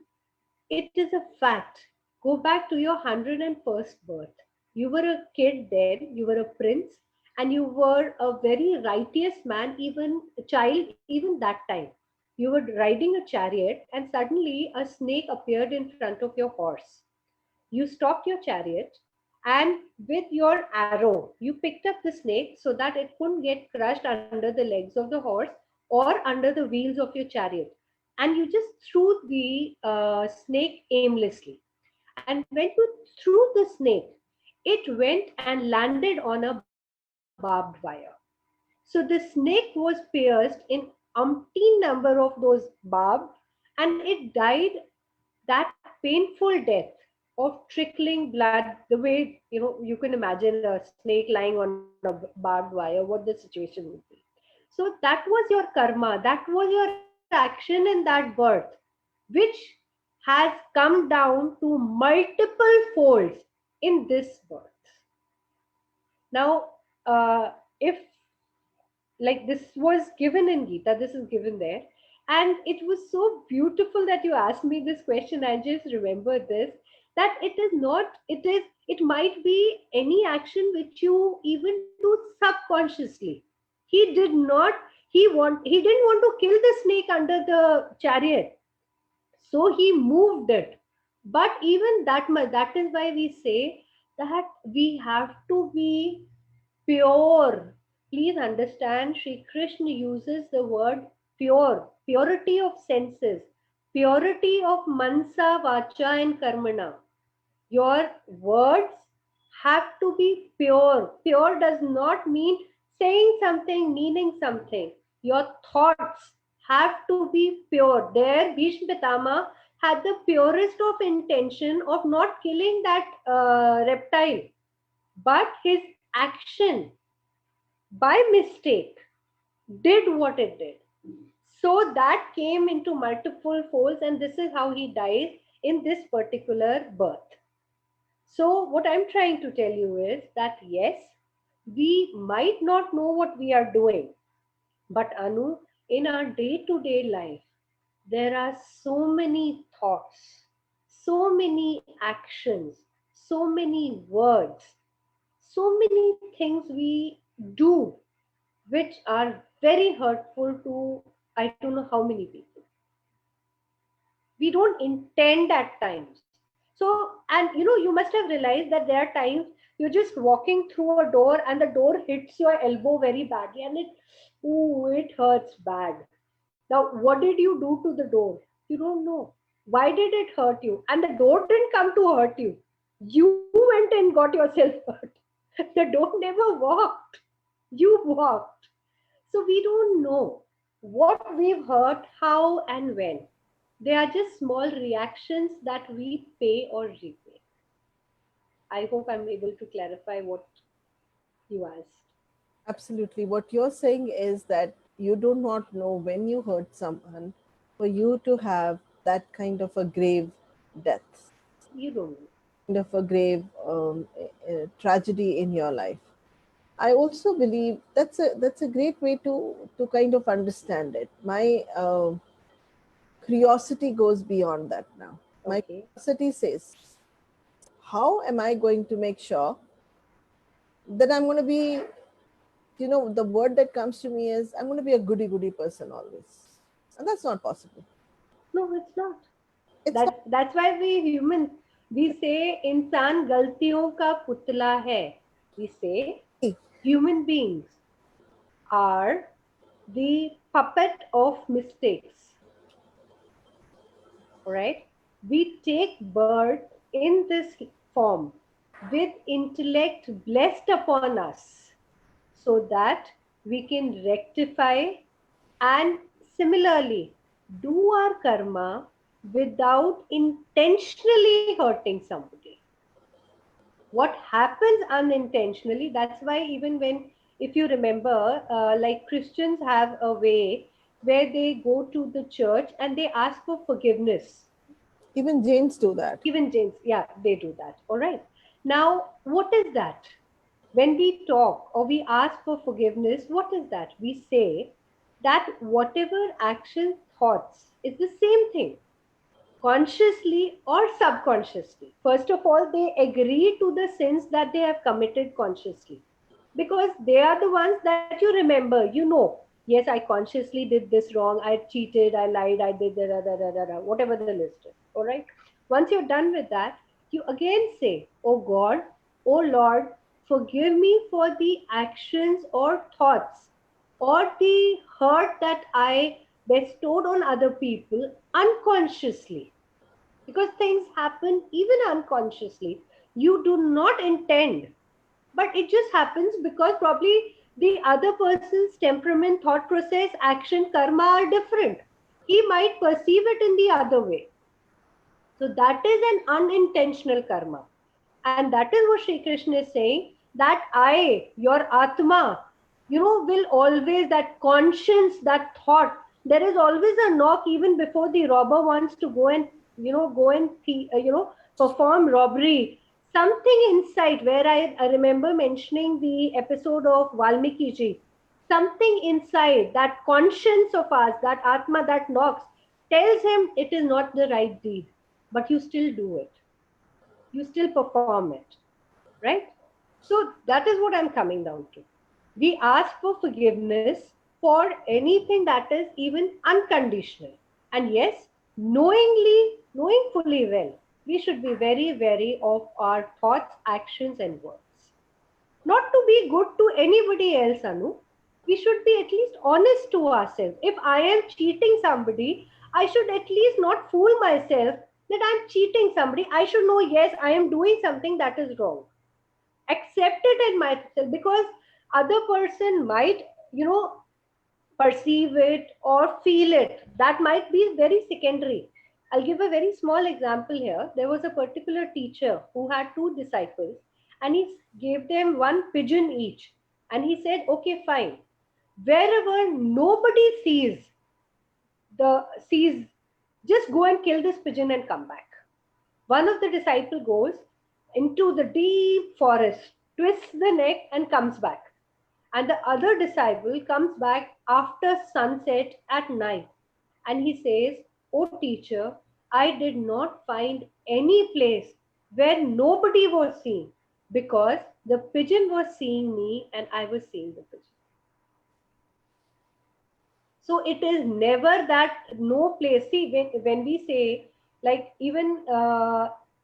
it is a fact. Go back to your 101st birth. You were a kid then, you were a prince, and you were a very righteous man, even a child, even that time. You were riding a chariot, and suddenly a snake appeared in front of your horse. You stopped your chariot, and with your arrow, you picked up the snake so that it couldn't get crushed under the legs of the horse or under the wheels of your chariot. And you just threw the snake aimlessly. And when you threw the snake, it went and landed on a barbed wire. So the snake was pierced in umpteen number of those barbs, and it died that painful death of trickling blood, the way you can imagine a snake lying on a barbed wire, what the situation would be. So that was your karma, that was your action in that birth, which has come down to multiple folds in this birth. Now, if like this was given in Gita, this is given there. And it was so beautiful that you asked me this question. I just remembered this, that it is not, it might be any action which you even do subconsciously. He did not, he didn't want to kill the snake under the chariot. So he moved it. But even that much, that is why we say that we have to be pure. Please understand, Sri Krishna uses the word pure, purity of senses, purity of mansa, vacha, and karmana. Your words have to be pure. Pure does not mean saying something, meaning something. Your thoughts have to be pure. There, Bhishma Pitama had the purest of intention of not killing that reptile, but his action by mistake did what it did. So that came into multiple folds, and this is how he dies in this particular birth. So, what I'm trying to tell you is that yes, we might not know what we are doing, but Anu, in our day to day life, there are so many thoughts, so many actions, so many words, so many things we do which are very hurtful to I don't know how many people. We don't intend at times. So, and you must have realized that there are times you're just walking through a door and the door hits your elbow very badly, and it hurts bad. Now, what did you do to the door? You don't know. Why did it hurt you? And the door didn't come to hurt you. You went and got yourself hurt. The door never walked. You walked. So we don't know. What we've heard, how and when. They are just small reactions that we pay or repay. I hope I'm able to clarify what you asked.
Absolutely. What you're saying is that you do not know when you hurt someone for you to have that kind of a grave death,
You don't know.
kind of a grave tragedy in your life. I also believe that's a great way to kind of understand it. My curiosity goes beyond that now. My
Okay.
curiosity says, how am I going to make sure that I'm going to be, the word that comes to me is I'm going to be a goody goody person always. And that's not possible.
No, it's not.
It's not.
That's why we humans, we say इंसान गलतियों का पुतला है. We say human beings are the puppet of mistakes. All right. We take birth in this form with intellect blessed upon us so that we can rectify and similarly do our karma without intentionally hurting somebody. What happens unintentionally, that's why even when, if you remember, like Christians have a way where they go to the church and they ask for forgiveness.
Even Jains do that.
Even Jains, yeah, they do that. All right. Now, what is that? When we talk or we ask for forgiveness, what is that? We say that whatever action, thoughts is the same thing, consciously or subconsciously. First of all, they agree to the sins that they have committed consciously because they are the ones that you remember. You know, yes, I consciously did this wrong, I cheated, I lied, I did whatever the list is. All right. Once you're done with that, you again say, oh God, oh Lord, forgive me for the actions or thoughts or the hurt that I bestowed on other people unconsciously, because things happen even unconsciously. You do not intend, but it just happens because probably the other person's temperament, thought process, action, karma are different. He might perceive it in the other way. So that is an unintentional karma. And that is what Sri Krishna is saying, that I, your Atma, will always, that conscience, that thought, there is always a knock even before the robber wants to go and, perform robbery. Something inside, where I remember mentioning the episode of Valmiki ji, something inside, that conscience of us, that Atma that knocks, tells him it is not the right deed, but you still do it, you still perform it, right? So that is what I'm coming down to. We ask for forgiveness for anything that is even unconditional. And yes, knowing fully well, we should be very wary of our thoughts, actions, and words. Not to be good to anybody else, Anu. We should be at least honest to ourselves. If I am cheating somebody, I should at least not fool myself that I'm cheating somebody. I should know, yes, I am doing something that is wrong. Accept it in myself, because other person might, perceive it or feel it. That might be very secondary. I'll give a very small example here. There was a particular teacher who had two disciples, and he gave them one pigeon each. And he said, okay, fine. Wherever nobody sees, just go and kill this pigeon and come back. One of the disciple goes into the deep forest, twists the neck and comes back. And the other disciple comes back after sunset at night. And he says, oh teacher, I did not find any place where nobody was seen, because the pigeon was seeing me and I was seeing the pigeon. So it is never that no place. See, when we say, like, even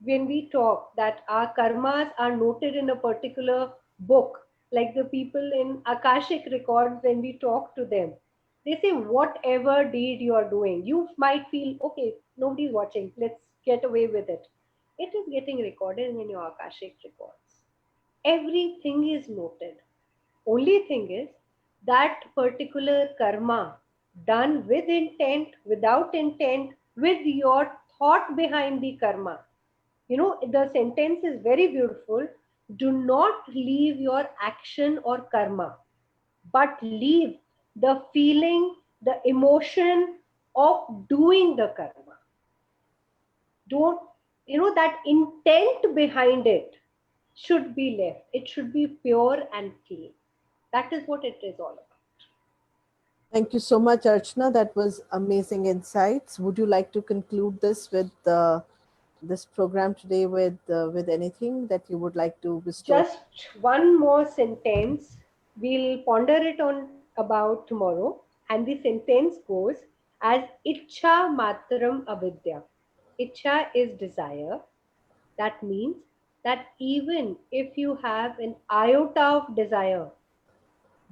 when we talk that our karmas are noted in a particular book, like the people in Akashic records, when we talk to them, they say whatever deed you are doing, you might feel, okay, nobody's watching, let's get away with it. It is getting recorded in your Akashic records. Everything is noted. Only thing is that particular karma, done with intent, without intent, with your thought behind the karma. The sentence is very beautiful. Do not leave your action or karma, but leave the feeling, the emotion of doing the karma. Don't, that intent behind it should be left. It should be pure and clean. That is what it is all about.
Thank you so much, Archana. That was amazing insights. Would you like to conclude this with this program today with anything that you would like to bestow?
Just one more sentence. We'll ponder it on about tomorrow. And the sentence goes as Ichha Matram Avidya. Ichha is desire. That means that even if you have an iota of desire,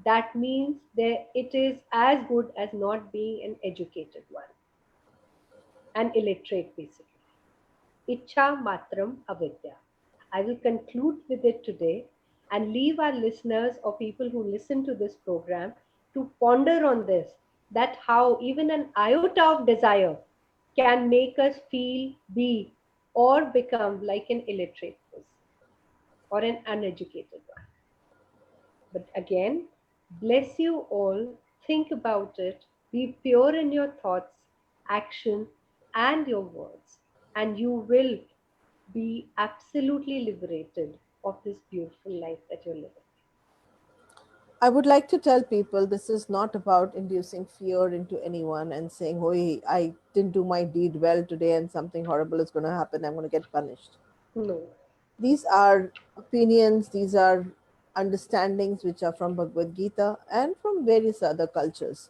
that means that it is as good as not being an educated one, an illiterate basically. Ichha Matram Avidya. I will conclude with it today and leave our listeners or people who listen to this program to ponder on this, that how even an iota of desire can make us feel, be, or become like an illiterate person or an uneducated one. But again, bless you all. Think about it. Be pure in your thoughts, action, and your words. And you will be absolutely liberated of this beautiful life that you're living.
I would like to tell people this is not about inducing fear into anyone and saying, "Oh, I didn't do my deed well today and something horrible is going to happen. I'm going to get punished."
No,
These are opinions, these are understandings which are from Bhagavad Gita and from various other cultures.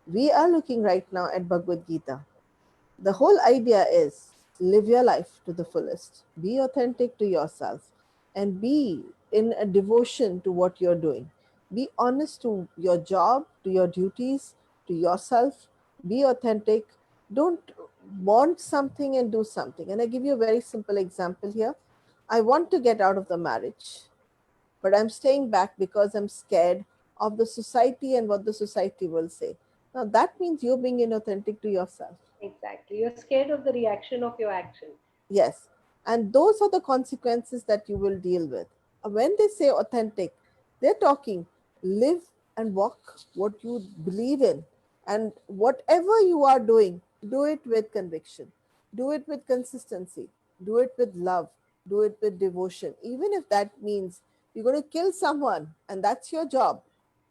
We are looking right now at Bhagavad Gita. The whole idea is live your life to the fullest, be authentic to yourself, and be in a devotion to what you're doing. Be honest to your job, to your duties, to yourself. Be authentic. Don't want something and do something. And I give you a very simple example here. I want to get out of the marriage, but I'm staying back because I'm scared of the society and what the society will say. Now, that means you're being inauthentic to yourself.
exactly. You're scared of the reaction of your action.
Yes. And those are the consequences that you will deal with. When they say authentic, they're talking live and walk what you believe in. And whatever you are doing, do it with conviction, do it with consistency, do it with love, do it with devotion. Even if that means you're going to kill someone and that's your job,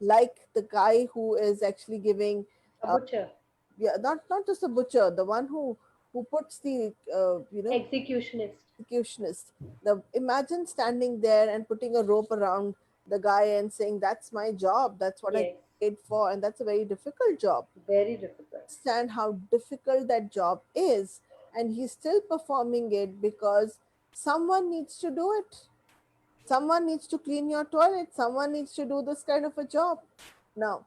like the guy who is actually giving
A butcher,
yeah, not just a butcher, the one who puts the
executionist.
executionist. The imagine standing there and putting a rope around the guy and saying, "That's my job. That's what I
Yes,
get paid for," and that's a very difficult job.
very difficult.
Understand how difficult that job is, and he's still performing it because someone needs to do it. Someone needs to clean your toilet. Someone needs to do this kind of a job. Now,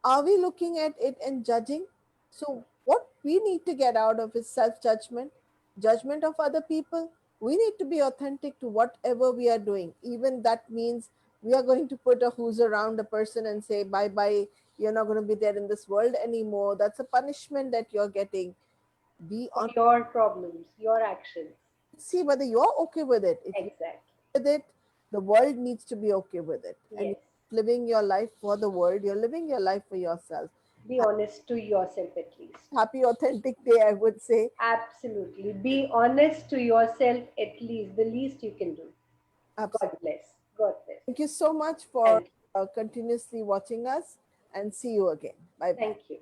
are we looking at it and judging? So, what we need to get out of is self judgment, judgment of other people. We need to be authentic to whatever we are doing. Even that means we are going to put a who's around a person and say, bye bye, you're not going to be there in this world anymore. That's a punishment that you're getting. Be
For
on,
your problems, your actions.
see whether you're okay with it. If you're
Exactly.
with it, the world needs to be okay with it. And
Yes.
you're living your life for the world, you're living your life for yourself.
Be honest to yourself at least.
Happy authentic day, I would say.
Absolutely. Be honest to yourself at least, the least you can do.
Absolutely.
God bless. God bless.
Thank you so much for
Thank you.
continuously watching us and see you again. Bye bye.
Thank you.